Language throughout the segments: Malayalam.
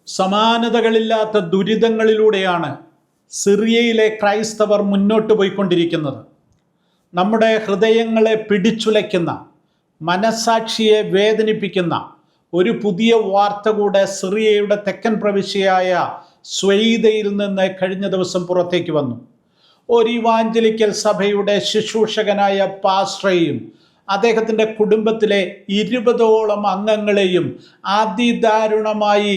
സമാനതകളില്ലാത്ത ദുരിതങ്ങളിലൂടെയാണ് സിറിയയിലെ ക്രൈസ്തവർ മുന്നോട്ട് പോയിക്കൊണ്ടിരിക്കുന്നത്. നമ്മുടെ ഹൃദയങ്ങളെ പിടിച്ചുലയ്ക്കുന്ന, മനസാക്ഷിയെ വേദനിപ്പിക്കുന്ന ഒരു പുതിയ വാർത്ത കൂടെ സിറിയയുടെ തെക്കൻ പ്രവിശ്യയായ സ്വൈദയിൽ നിന്ന് കഴിഞ്ഞ ദിവസം പുറത്തേക്ക് വന്നു. ഒരു ഇവാഞ്ചലിക്കൽ സഭയുടെ ശുശ്രൂഷകനായ പാസ്റ്ററെയും അദ്ദേഹത്തിൻ്റെ കുടുംബത്തിലെ 20ഓളം അംഗങ്ങളെയും അതിദാരുണമായി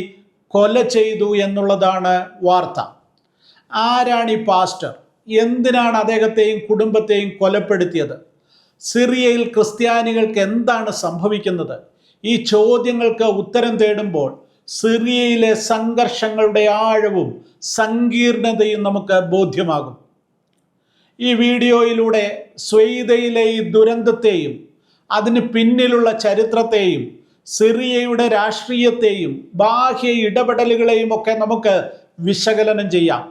കൊല ചെയ്തു എന്നുള്ളതാണ് വാർത്ത. ആരാണ് ഈ പാസ്റ്റർ? എന്തിനാണ് അദ്ദേഹത്തെയും കുടുംബത്തെയും കൊലപ്പെടുത്തിയത്? സിറിയയിൽ ക്രിസ്ത്യാനികൾക്ക് എന്താണ് സംഭവിക്കുന്നത്? ഈ ചോദ്യങ്ങൾക്ക് ഉത്തരം തേടുമ്പോൾ സിറിയയിലെ സംഘർഷങ്ങളുടെ ആഴവും സങ്കീർണതയും നമുക്ക് ബോധ്യമാകും. ഈ വീഡിയോയിലൂടെ സ്വൈദയിലെ ഈ ദുരന്തത്തെയും അതിന് പിന്നിലുള്ള ചരിത്രത്തെയും സിറിയയുടെ രാഷ്ട്രീയത്തെയും ബാഹ്യ ഇടപെടലുകളെയും ഒക്കെ നമുക്ക് വിശകലനം ചെയ്യാം.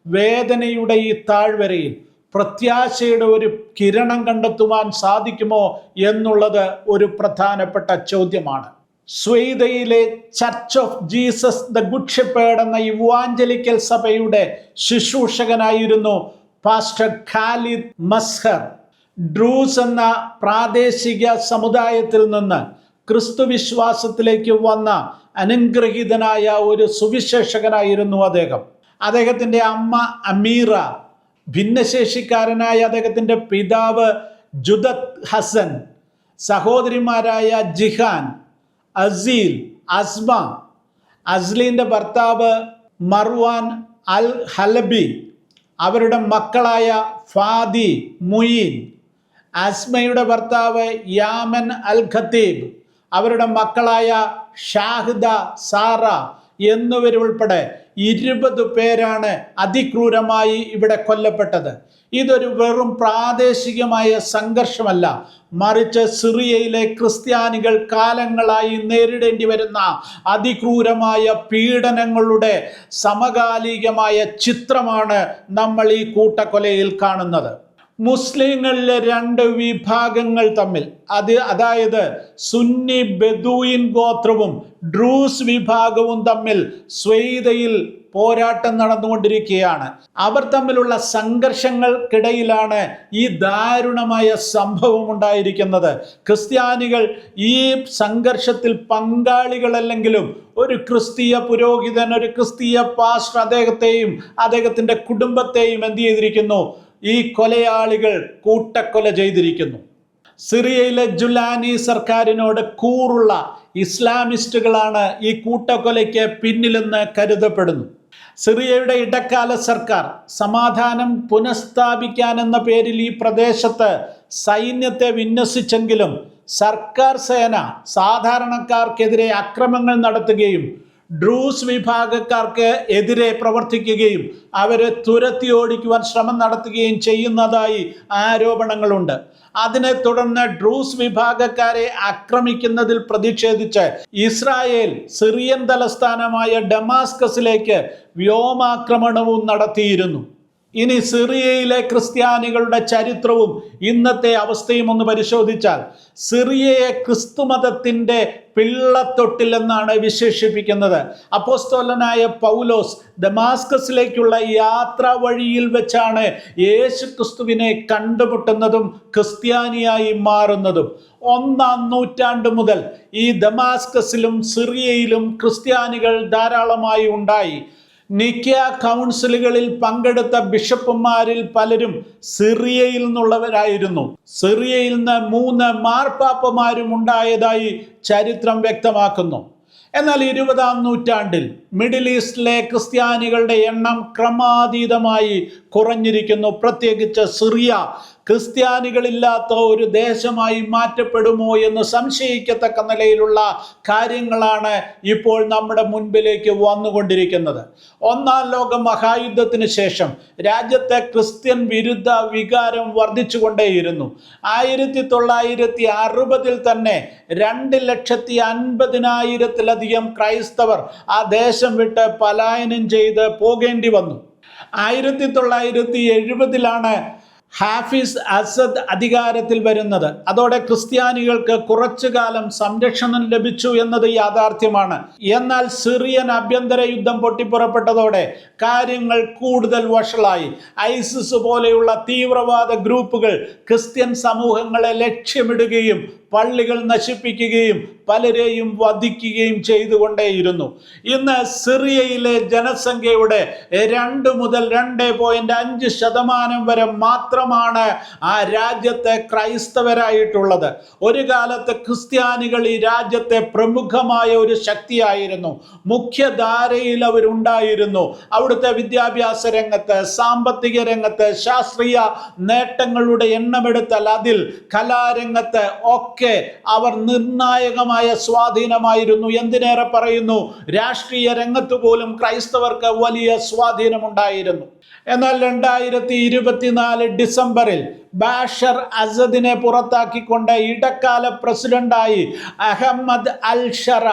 വേദനയുടെ ഈ താഴ്വരയിൽ പ്രത്യാശയുടെ ഒരു കിരണം കണ്ടെത്തുവാൻ സാധിക്കുമോ എന്നുള്ളത് ഒരു പ്രധാനപ്പെട്ട ചോദ്യമാണ്. സ്വൈദയിലെ church of Jesus the good shepherd എന്ന ഇവാഞ്ചലിക്കൽ സഭയുടെ ശുശ്രൂഷകനായിരുന്നു പാസ്റ്റർ ഖാലിദ് മസ്ഹർ. ഡ്രൂസ് എന്ന പ്രാദേശിക സമുദായത്തിൽ നിന്ന് ക്രിസ്തുവിശ്വാസത്തിലേക്ക് വന്ന അനുഗ്രഹീതനായ ഒരു സുവിശേഷകനായിരുന്നു അദ്ദേഹം. അദ്ദേഹത്തിൻ്റെ അമ്മ അമീറ, ഭിന്നശേഷിക്കാരനായ അദ്ദേഹത്തിൻ്റെ പിതാവ് ജുദത്ത് ഹസൻ, സഹോദരിമാരായ ജിഹാൻ, അസീൽ, അസ്മ, അസ്ലീൻ്റെ ഭർത്താവ് മർവാൻ അൽ ഹലബി, അവരുടെ മക്കളായ ഫാദി, മുയീൻ, അസ്മയുടെ ഭർത്താവ് യാമൻ അൽ ഖത്തീബ്, അവരുടെ മക്കളായ ഷാഹിദ, സാറ എന്നിവരുൾപ്പെടെ 20 പേരാണ് അതിക്രൂരമായി ഇവിടെ കൊല്ലപ്പെട്ടത്. ഇതൊരു വെറും പ്രാദേശികമായ സംഘർഷമല്ല, മറിച്ച് സിറിയയിലെ ക്രിസ്ത്യാനികൾ കാലങ്ങളായി നേരിടേണ്ടി വരുന്ന അതിക്രൂരമായ പീഡനങ്ങളുടെ സമകാലികമായ ചിത്രമാണ് നമ്മൾ ഈ കൂട്ടക്കൊലയിൽ കാണുന്നത്. മുസ്ലിങ്ങളിലെ 2 വിഭാഗങ്ങൾ തമ്മിൽ, അതായത് സുന്നി ബെദൂയിൻ ഗോത്രവും ഡ്രൂസ് വിഭാഗവും തമ്മിൽ സ്വൈദയിൽ പോരാട്ടം നടന്നുകൊണ്ടിരിക്കുകയാണ്. അവർ തമ്മിലുള്ള സംഘർഷങ്ങൾക്കിടയിലാണ് ഈ ദാരുണമായ സംഭവം ഉണ്ടായിരിക്കുന്നത്. ക്രിസ്ത്യാനികൾ ഈ സംഘർഷത്തിൽ പങ്കാളികളല്ലെങ്കിലും ഒരു ക്രിസ്തീയ പുരോഹിതൻ, ഒരു ക്രിസ്തീയ പാസ്റ്റർ അദ്ദേഹത്തിൻ്റെ കുടുംബത്തെയും എന്ത് ചെയ്തിരിക്കുന്നു? ഈ കൊലയാളികൾ കൂട്ടക്കൊല ചെയ്തിരിക്കുന്നു. സിറിയയിലെ ജുലാനി സർക്കാരിനോട് കൂറുള്ള ഇസ്ലാമിസ്റ്റുകളാണ് ഈ കൂട്ടക്കൊലയ്ക്ക് പിന്നിലെന്ന് കരുതപ്പെടുന്നു. സിറിയയുടെ ഇടക്കാല സർക്കാർ സമാധാനം പുനഃസ്ഥാപിക്കാൻ എന്ന പേരിൽ ഈ പ്രദേശത്ത് സൈന്യത്തെ വിന്യസിച്ചെങ്കിലും സർക്കാർ സേന സാധാരണക്കാർക്കെതിരെ അക്രമങ്ങൾ നടത്തുകയും ഡ്രൂസ് വിഭാഗക്കാർക്ക് എതിരെ പ്രവർത്തിക്കുകയും അവരെ തുരത്തി ഓടിക്കുവാൻ ശ്രമം നടത്തുകയും ചെയ്യുന്നതായി ആരോപണങ്ങളുണ്ട്. അതിനെ തുടർന്ന് ഡ്രൂസ് വിഭാഗക്കാരെ ആക്രമിക്കുന്നതിൽ പ്രതിഷേധിച്ച് ഇസ്രായേൽ സിറിയൻ തലസ്ഥാനമായ ഡമാസ്കസിലേക്ക് വ്യോമാക്രമണവും നടത്തിയിരുന്നു. ഇനി സിറിയയിലെ ക്രിസ്ത്യാനികളുടെ ചരിത്രവും ഇന്നത്തെ അവസ്ഥയും ഒന്ന് പരിശോധിച്ചാൽ സിറിയയെ ക്രിസ്തുമതത്തിൻ്റെ പിള്ളത്തൊട്ടിൽ എന്നാണ് വിശേഷിപ്പിക്കുന്നത്. അപ്പോസ്തലനായ പൗലോസ് ദമാസ്കസിലേക്കുള്ള യാത്രാ വഴിയിൽ വെച്ചാണ് യേശു ക്രിസ്തുവിനെ കണ്ടുമുട്ടുന്നതും ക്രിസ്ത്യാനിയായി മാറുന്നതും. 1-ാം നൂറ്റാണ്ട് മുതൽ ഈ ദമാസ്കസിലും സിറിയയിലും ക്രിസ്ത്യാനികൾ ധാരാളമായി ഉണ്ടായി. നിക്യ കൗൺസിലുകളിൽ പങ്കെടുത്ത ബിഷപ്പുമാരിൽ പലരും സിറിയയിൽ നിന്നുള്ളവരായിരുന്നു. സിറിയയിൽ നിന്ന് 3 മാർപ്പാപ്പമാരും ഉണ്ടായതായി ചരിത്രം വ്യക്തമാക്കുന്നു. എന്നാൽ 20-ാം നൂറ്റാണ്ടിൽ മിഡിൽ ഈസ്റ്റിലെ ക്രിസ്ത്യാനികളുടെ എണ്ണം ക്രമാതീതമായി കുറഞ്ഞിരിക്കുന്നു. പ്രത്യേകിച്ച് സിറിയ ക്രിസ്ത്യാനികളില്ലാത്ത ഒരു ദേശമായി മാറ്റപ്പെടുമോ എന്ന് സംശയിക്കത്തക്ക നിലയിലുള്ള കാര്യങ്ങളാണ് ഇപ്പോൾ നമ്മുടെ മുൻപിലേക്ക് വന്നുകൊണ്ടിരിക്കുന്നത്. 1-ാം ലോക മഹായുദ്ധത്തിന് ശേഷം രാജ്യത്തെ ക്രിസ്ത്യൻ വിരുദ്ധ വികാരം വർദ്ധിച്ചുകൊണ്ടേയിരുന്നു. 1960-ൽ തന്നെ 2,50,000-ലധികം ക്രൈസ്തവർ ആ ദേശം വിട്ട് പലായനം ചെയ്ത് പോകേണ്ടി വന്നു. 1970-ലാണ് ഹാഫിസ് അസദ് അധികാരത്തിൽ വരുന്നത്. അതോടെ ക്രിസ്ത്യാനികൾക്ക് കുറച്ചു കാലം സംരക്ഷണം ലഭിച്ചു എന്നത് യാഥാർത്ഥ്യമാണ്. എന്നാൽ സിറിയൻ ആഭ്യന്തര യുദ്ധം പൊട്ടിപ്പുറപ്പെട്ടതോടെ കാര്യങ്ങൾ കൂടുതൽ വഷളായി. ഐസിസ് പോലെയുള്ള തീവ്രവാദ ഗ്രൂപ്പുകൾ ക്രിസ്ത്യൻ സമൂഹങ്ങളെ ലക്ഷ്യമിടുകയും പള്ളികൾ നശിപ്പിക്കുകയും പലരെയും വധിക്കുകയും ചെയ്തുകൊണ്ടേയിരുന്നു. ഇന്ന് സിറിയയിലെ ജനസംഖ്യയുടെ 2 മുതൽ 2.5% വരെ മാത്രമാണ് ആ രാജ്യത്തെ ക്രൈസ്തവരായിട്ടുള്ളത്. ഒരു കാലത്ത് ക്രിസ്ത്യാനികൾ ഈ രാജ്യത്തെ പ്രമുഖമായ ഒരു ശക്തിയായിരുന്നു. മുഖ്യധാരയിൽ അവരുണ്ടായിരുന്നു. അവിടുത്തെ വിദ്യാഭ്യാസ രംഗത്ത്, സാമ്പത്തിക രംഗത്ത്, ശാസ്ത്രീയ നേട്ടങ്ങളുടെ എണ്ണമെടുത്താൽ അതിൽ കലാരംഗത്ത് ഒക്കെ അവർ നിർണായകമായ സ്വാധീനമായിരുന്നു. എന്തിനേറെ പറയുന്നു, രാഷ്ട്രീയ രംഗത്ത് പോലും ക്രൈസ്തവർക്ക് വലിയ സ്വാധീനമുണ്ടായിരുന്നു. എന്നാൽ 2024 ഡിസംബറിൽ ബാഷർ അസദിനെ പുറത്താക്കിക്കൊണ്ട് ഇടക്കാല പ്രസിഡന്റായി അഹമ്മദ് അൽ ഷറ,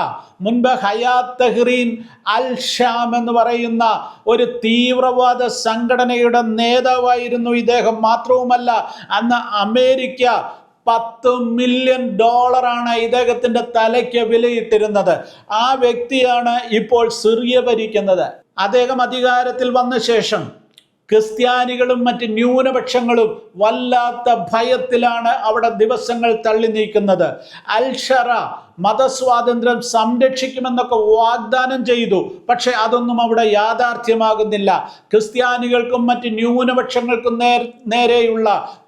മുൻപ് ഹയാത്ത് തഹ്രീൻ അൽ ഷാം എന്ന് പറയുന്ന ഒരു തീവ്രവാദ സംഘടനയുടെ നേതാവായിരുന്നു ഇദ്ദേഹം. മാത്രവുമല്ല, അന്ന് അമേരിക്ക $10 മില്യൺ ഇദ്ദേഹത്തിന്റെ തലയ്ക്ക് വിലയിട്ടിരുന്നത്. ആ വ്യക്തിയാണ് ഇപ്പോൾ സിറിയ ഭരിക്കുന്നത്. അദ്ദേഹം അധികാരത്തിൽ വന്ന ശേഷം ക്രിസ്ത്യാനികളും മറ്റ് ന്യൂനപക്ഷങ്ങളും വല്ലാത്ത ഭയത്തിലാണ് അവിടെ ദിവസങ്ങൾ തള്ളി നീക്കുന്നത്. അൽ ഷറ മതസ്വാതന്ത്ര്യം സംരക്ഷിക്കുമെന്നൊക്കെ വാഗ്ദാനം ചെയ്തു. പക്ഷെ അതൊന്നും അവിടെ യാഥാർത്ഥ്യമാകുന്നില്ല. ക്രിസ്ത്യാനികൾക്കും മറ്റ് ന്യൂനപക്ഷങ്ങൾക്കും നേരെയുള്ള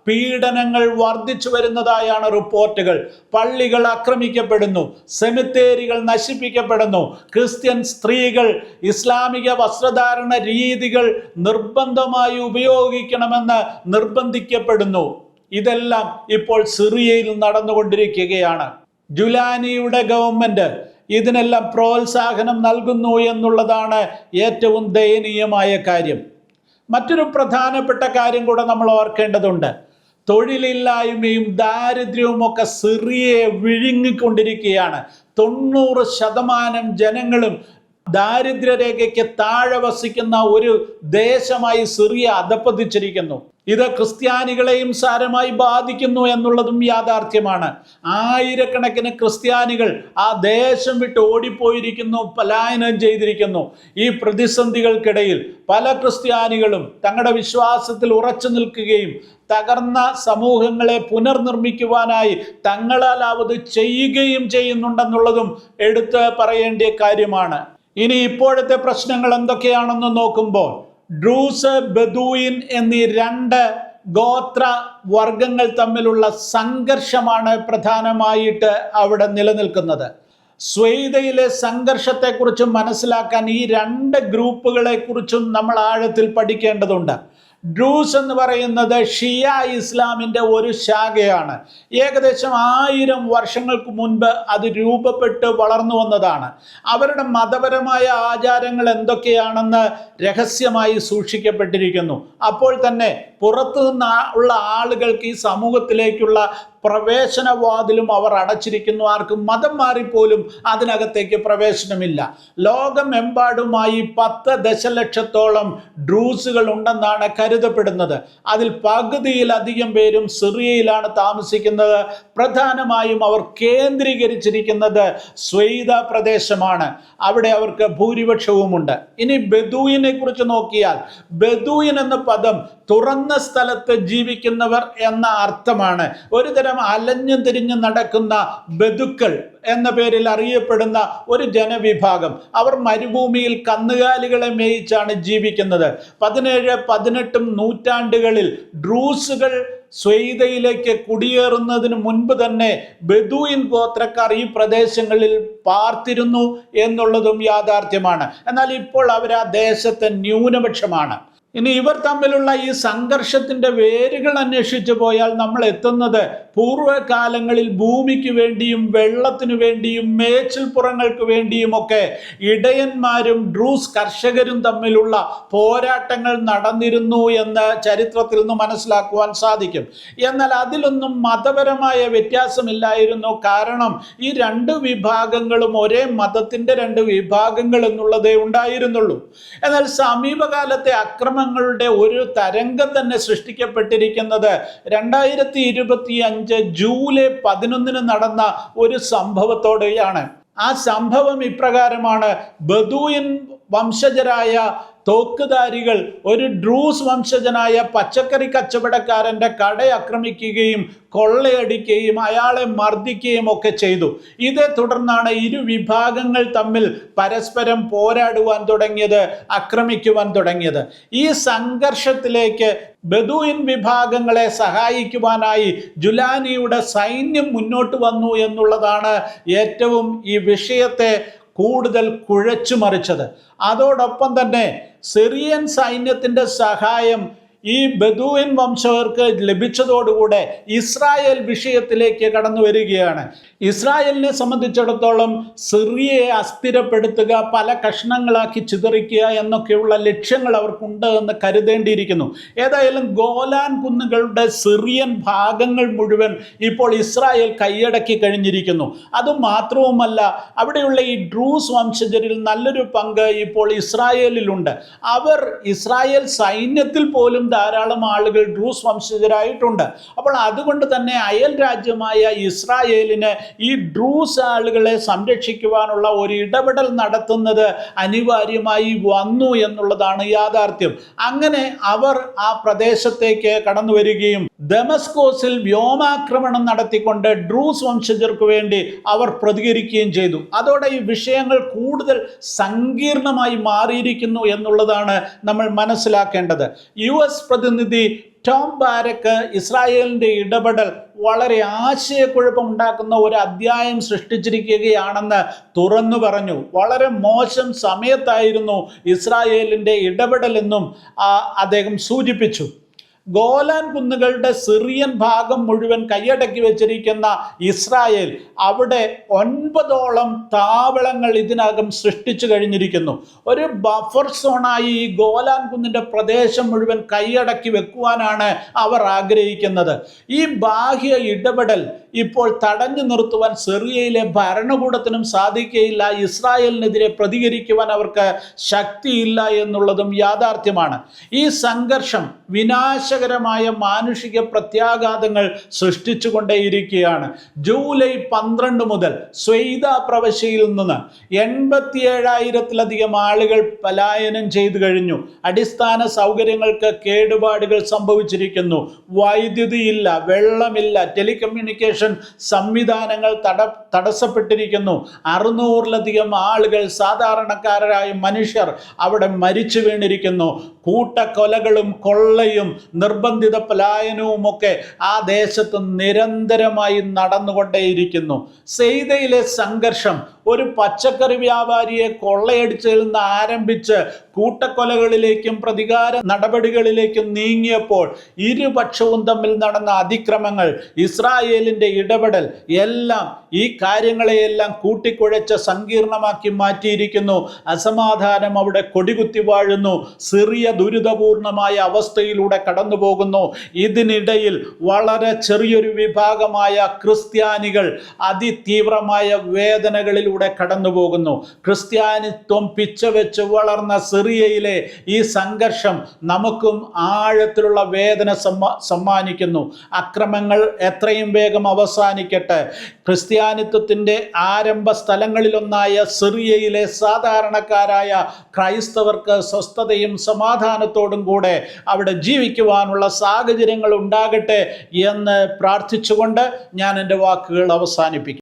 പീഡനങ്ങൾ വർദ്ധിച്ചു വരുന്നതായാണ് റിപ്പോർട്ടുകൾ. പള്ളികൾ ആക്രമിക്കപ്പെടുന്നു, സെമിത്തേരികൾ നശിപ്പിക്കപ്പെടുന്നു, ക്രിസ്ത്യൻ സ്ത്രീകൾ ഇസ്ലാമിക വസ്ത്രധാരണ രീതികൾ നിർബന്ധമായി ഉപയോഗിക്കണമെന്ന് നിർബന്ധിക്കപ്പെടുന്നു. ഇതെല്ലാം ഇപ്പോൾ സിറിയയിൽ നടന്നുകൊണ്ടിരിക്കുകയാണ്. ജുലാനിയുടെ ഗവൺമെന്റ് ഇതിനെല്ലാം പ്രോത്സാഹനം നൽകുന്നു എന്നുള്ളതാണ് ഏറ്റവും ദയനീയമായ കാര്യം. മറ്റൊരു പ്രധാനപ്പെട്ട കാര്യം കൂടെ നമ്മൾ ഓർക്കേണ്ടതുണ്ട്. തൊഴിലില്ലായ്മയും ദാരിദ്ര്യവും ഒക്കെ സിറിയയെ വിഴുങ്ങിക്കൊണ്ടിരിക്കുകയാണ്. 90% ജനങ്ങളും ദാരിദ്ര്യരേഖയ്ക്ക് താഴെ വസിക്കുന്ന ഒരു ദേശമായി സിറിയ അധപ്പതിച്ചിരിക്കുന്നു. ഇത് ക്രിസ്ത്യാനികളെയും സാരമായി ബാധിക്കുന്നു എന്നുള്ളതും യാഥാർത്ഥ്യമാണ്. ആയിരക്കണക്കിന് ക്രിസ്ത്യാനികൾ ആ ദേശം വിട്ട് ഓടിപ്പോയിരിക്കുന്നു, പലായനം ചെയ്തിരിക്കുന്നു. ഈ പ്രതിസന്ധികൾക്കിടയിൽ പല ക്രിസ്ത്യാനികളും തങ്ങളുടെ വിശ്വാസത്തിൽ ഉറച്ചു നിൽക്കുകയും തകർന്ന സമൂഹങ്ങളെ പുനർനിർമ്മിക്കുവാനായി തങ്ങളാലാവത് ചെയ്യുകയും ചെയ്യുന്നുണ്ടെന്നുള്ളതും എടുത്ത് പറയേണ്ട കാര്യമാണ്. ഇനി ഇപ്പോഴത്തെ പ്രശ്നങ്ങൾ എന്തൊക്കെയാണെന്ന് നോക്കുമ്പോൾ, ഡ്രൂസ്, ബദൂയിൻ എന്നീ 2 ഗോത്ര വർഗങ്ങൾ തമ്മിലുള്ള സംഘർഷമാണ് പ്രധാനമായിട്ട് അവിടെ നിലനിൽക്കുന്നത്. സ്വൈതയിലെ സംഘർഷത്തെക്കുറിച്ച് മനസ്സിലാക്കാൻ ഈ 2 ഗ്രൂപ്പുകളെ കുറിച്ചും നമ്മൾ ആഴത്തിൽ പഠിക്കേണ്ടതുണ്ട്. ഡ്രൂസ് എന്ന് പറയുന്നത് ഷിയ ഇസ്ലാമിൻ്റെ ഒരു ശാഖയാണ്. ഏകദേശം 1000 വർഷങ്ങൾക്ക് മുൻപ് അത് രൂപപ്പെട്ട് വളർന്നു വന്നതാണ്. അവരുടെ മതപരമായ ആചാരങ്ങൾ എന്തൊക്കെയാണെന്ന് രഹസ്യമായി സൂക്ഷിക്കപ്പെട്ടിരിക്കുന്നു. അപ്പോൾ തന്നെ പുറത്തു നിന്നുള്ള ആളുകൾക്ക് ഈ സമൂഹത്തിലേക്കുള്ള പ്രവേശനവാതിലും അവർ അടച്ചിരിക്കുന്നു. ആർക്കും മതം മാറിപ്പോലും അതിനകത്തേക്ക് പ്രവേശനമില്ല. ലോകമെമ്പാടുമായി 10 ദശലക്ഷത്തോളം ഡ്രൂസുകൾ ഉണ്ടെന്നാണ് കരുതപ്പെടുന്നത്. അതിൽ പകുതിയിലധികം പേരും സിറിയയിലാണ് താമസിക്കുന്നത്. പ്രധാനമായും അവർ കേന്ദ്രീകരിച്ചിരിക്കുന്നത് സ്വൈദ പ്രദേശമാണ്. അവിടെ അവർക്ക് ഭൂരിപക്ഷവുമുണ്ട്. ഇനി ബദൂയിനെ കുറിച്ച് നോക്കിയാൽ, ബദൂയിൻ എന്ന പദം തുറന്ന സ്ഥലത്ത് ജീവിക്കുന്നവർ എന്ന അർത്ഥമാണ്. ഒരു തരം അലഞ്ഞു തിരിഞ്ഞു നടക്കുന്ന ബദുക്കൾ എന്ന പേരിൽ അറിയപ്പെടുന്ന ഒരു ജനവിഭാഗം. അവർ മരുഭൂമിയിൽ കന്നുകാലികളെ മേയിച്ചാണ് ജീവിക്കുന്നത്. 17, 18 നൂറ്റാണ്ടുകളിൽ ഡ്രൂസുകൾ സ്വൈദയിലേക്ക് കുടിയേറുന്നതിന് മുൻപ് തന്നെ ബദൂയിൻ ഗോത്രക്കാർ ഈ പ്രദേശങ്ങളിൽ പാർത്തിരുന്നു എന്നുള്ളതും യാഥാർത്ഥ്യമാണ്. എന്നാൽ ഇപ്പോൾ അവർ ആ ദേശത്തെ ന്യൂനപക്ഷമാണ്. ഇനി ഇവർ തമ്മിലുള്ള ഈ സംഘർഷത്തിന്റെ വേരുകൾ അന്വേഷിച്ചു പോയാൽ നമ്മൾ എത്തുന്നത് പൂർവ്വകാലങ്ങളിൽ ഭൂമിക്ക് വേണ്ടിയും വെള്ളത്തിനു വേണ്ടിയും മേച്ചിൽപ്പുറങ്ങൾക്ക് വേണ്ടിയുമൊക്കെ ഇടയന്മാരും ഡ്രൂസ് കർഷകരും തമ്മിലുള്ള പോരാട്ടങ്ങൾ നടന്നിരുന്നു എന്ന് ചരിത്രത്തിൽ നിന്ന് മനസ്സിലാക്കുവാൻ സാധിക്കും. എന്നാൽ അതിലൊന്നും മതപരമായ വ്യത്യാസമില്ലായിരുന്നു. കാരണം ഈ 2 വിഭാഗങ്ങളും ഒരേ മതത്തിന്റെ 2 വിഭാഗങ്ങൾ എന്നുള്ളതേ ഉണ്ടായിരുന്നുള്ളൂ. എന്നാൽ സമീപകാലത്തെ അക്രമ അക്രമങ്ങളുടെ ഒരു തരംഗം തന്നെ സൃഷ്ടിക്കപ്പെട്ടിരിക്കുന്നത് 2025 ജൂലൈ 11 നടന്ന ഒരു സംഭവത്തോടെയാണ്. ആ സംഭവം ഇപ്രകാരമാണ്: ബദൂയിൻ വംശജരായ തോക്കുധാരികൾ ഒരു ഡ്രൂസ് വംശജനായ പച്ചക്കറി കച്ചവടക്കാരന്റെ കട ആക്രമിക്കുകയും കൊള്ളയടിക്കുകയും അയാളെ മർദ്ദിക്കുകയും ഒക്കെ ചെയ്തു. ഇതേ തുടർന്നാണ് ഇരു വിഭാഗങ്ങൾ തമ്മിൽ പരസ്പരം പോരാടുവാൻ തുടങ്ങിയത്, ആക്രമിക്കുവാൻ തുടങ്ങിയത്. ഈ സംഘർഷത്തിലേക്ക് ബദൂയിൻ വിഭാഗങ്ങളെ സഹായിക്കുവാനായി ജുലാനിയുടെ സൈന്യം മുന്നോട്ട് വന്നു എന്നുള്ളതാണ് ഏറ്റവും ഈ വിഷയത്തെ കൂടുതൽ കുഴച്ചുമറിച്ചത്. അതോടൊപ്പം തന്നെ സിറിയൻ സൈന്യത്തിൻ്റെ സഹായം ഈ ബദൂയിൻ വംശജർക്ക് ലഭിച്ചതോടുകൂടെ ഇസ്രായേൽ വിഷയത്തിലേക്ക് കടന്നു വരികയാണ്. ഇസ്രായേലിനെ സംബന്ധിച്ചിടത്തോളം സിറിയയെ അസ്ഥിരപ്പെടുത്തുക, പല കഷ്ണങ്ങളാക്കി ചിതറിക്കുക എന്നൊക്കെയുള്ള ലക്ഷ്യങ്ങൾ അവർക്കുണ്ട് എന്ന് കരുതേണ്ടിയിരിക്കുന്നു. ഏതായാലും ഗോലാൻ കുന്നുകളുടെ സിറിയൻ ഭാഗങ്ങൾ മുഴുവൻ ഇപ്പോൾ ഇസ്രായേൽ കൈയടക്കി കഴിഞ്ഞിരിക്കുന്നു. അതുമാത്രവുമല്ല, അവിടെയുള്ള ഈ ഡ്രൂസ് വംശജരിൽ നല്ലൊരു പങ്ക് ഇപ്പോൾ ഇസ്രായേലിലുണ്ട്. അവർ ഇസ്രായേൽ സൈന്യത്തിൽ പോലും ധാരാളം ആളുകൾ ഡ്രൂസ് വംശജരായിട്ടുണ്ട്. അപ്പോൾ അതുകൊണ്ട് തന്നെ അയൽ രാജ്യമായ ഇസ്രായേലിന് ഈ ഡ്രൂസ് ആളുകളെ സംരക്ഷിക്കുവാനുള്ള ഒരു ഇടപെടൽ നടത്തുന്നത് അനിവാര്യമായി വന്നു എന്നുള്ളതാണ് യാഥാർത്ഥ്യം. അങ്ങനെ അവർ ആ പ്രദേശത്തേക്ക് കടന്നു വരികയും ദമസ്കോസിൽ വ്യോമാക്രമണം നടത്തിക്കൊണ്ട് ഡ്രൂസ് വംശജർക്ക് വേണ്ടി അവർ പ്രതികരിക്കുകയും ചെയ്തു. അതോടെ ഈ വിഷയങ്ങൾ കൂടുതൽ സങ്കീർണമായി മാറിയിരിക്കുന്നു എന്നുള്ളതാണ് നമ്മൾ മനസ്സിലാക്കേണ്ടത്. US പ്രതിനിധി ടോം ബാരക്ക് ഇസ്രായേലിൻ്റെ ഇടപെടൽ വളരെ ആശയക്കുഴപ്പം ഉണ്ടാക്കുന്ന ഒരു അധ്യായം സൃഷ്ടിച്ചിരിക്കുകയാണെന്ന് തുറന്നു പറഞ്ഞു. വളരെ മോശം സമയത്തായിരുന്നു ഇസ്രായേലിൻ്റെ ഇടപെടലെന്നും അദ്ദേഹം സൂചിപ്പിച്ചു. ഗോലാൻ കുന്നുകളുടെ സിറിയൻ ഭാഗം മുഴുവൻ കൈയടക്കി വെച്ചിരിക്കുന്ന ഇസ്രായേൽ അവിടെ 9ഓളം താവളങ്ങൾ ഇതിനകം സൃഷ്ടിച്ചു കഴിഞ്ഞിരിക്കുന്നു. ഒരു ബഫർ സോണായി ഈ ഗോലാൻ കുന്നിൻ്റെ പ്രദേശം മുഴുവൻ കൈയടക്കി വെക്കുവാനാണ് അവർ ആഗ്രഹിക്കുന്നത്. ഈ ബാഹ്യ ഇടപെടൽ ഇപ്പോൾ തടഞ്ഞു നിർത്തുവാൻ സിറിയയിലെ ഭരണകൂടത്തിനും സാധിക്കുകയില്ല. ഇസ്രായേലിനെതിരെ പ്രതികരിക്കുവാൻ അവർക്ക് ശക്തിയില്ല എന്നുള്ളതും യാഥാർത്ഥ്യമാണ്. ഈ സംഘർഷം വിനാശകരമായ മാനുഷിക പ്രത്യാഘാതങ്ങൾ സൃഷ്ടിച്ചുകൊണ്ടേയിരിക്കുകയാണ്. ജൂലൈ 12 മുതൽ സ്വൈദ പ്രവിശ്യയിൽ നിന്ന് 87,000-ലധികം ആളുകൾ പലായനം ചെയ്തു കഴിഞ്ഞു. അടിസ്ഥാന സൗകര്യങ്ങൾക്ക് കേടുപാടുകൾ സംഭവിച്ചിരിക്കുന്നു. വൈദ്യുതിയില്ല, വെള്ളമില്ല, ടെലികമ്മ്യൂണിക്കേഷൻ സംവിധാനങ്ങൾ തടസ്സപ്പെട്ടിരിക്കുന്നു. 600-ലധികം ആളുകൾ, സാധാരണക്കാരായ മനുഷ്യർ അവിടെ മരിച്ചു വീണിരിക്കുന്നു. കൂട്ടക്കൊലകളും കൊള്ളയും നിർബന്ധിത പലായനവും ഒക്കെ ആ ദേശത്ത് നിരന്തരമായി നടന്നുകൊണ്ടേയിരിക്കുന്നു. സെയ്തയിലെ സംഘർഷം ഒരു പച്ചക്കറി വ്യാപാരിയെ കൊള്ളയടിച്ചതിൽ നിന്ന് ആരംഭിച്ച് കൂട്ടക്കൊലകളിലേക്കും പ്രതികാര നടപടികളിലേക്കും നീങ്ങിയപ്പോൾ ഇരുപക്ഷവും തമ്മിൽ നടന്ന അതിക്രമങ്ങൾ, ഇസ്രായേലിൻ്റെ ഇടപെടൽ എല്ലാം ഈ കാര്യങ്ങളെയെല്ലാം കൂട്ടിക്കുഴച്ച് സങ്കീർണമാക്കി മാറ്റിയിരിക്കുന്നു. അസമാധാനം അവിടെ കൊടികുത്തി വാഴുന്നു. സിറിയ ദുരിതപൂർണമായ അവസ്ഥയിലൂടെ കടന്നു പോകുന്നു. ഇതിനിടയിൽ വളരെ ചെറിയൊരു വിഭാഗമായ ക്രിസ്ത്യാനികൾ അതിതീവ്രമായ വേദനകളിലൂടെ കടന്നു പോകുന്നു. ക്രിസ്ത്യാനിത്വം പിച്ചവെച്ച് വളർന്ന സിറിയയിലെ ഈ സംഘർഷം നമുക്കും ആഴത്തിലുള്ള വേദന സമ്മാനിക്കുന്നു. അക്രമങ്ങൾ എത്രയും വേഗം അവസാനിക്കട്ടെ. ക്രിസ്ത്യാനിത്വത്തിൻ്റെ ആരംഭ സ്ഥലങ്ങളിലൊന്നായ സിറിയയിലെ സാധാരണക്കാരായ ക്രൈസ്തവർക്ക് സ്വസ്ഥതയും സമാധാനത്തോടും കൂടെ അവിടെ ജീവിക്കുവാനുള്ള സാഹചര്യങ്ങൾ ഉണ്ടാകട്ടെ എന്ന് പ്രാർത്ഥിച്ചുകൊണ്ട് ഞാൻ എൻ്റെ വാക്കുകൾ അവസാനിപ്പിക്കും.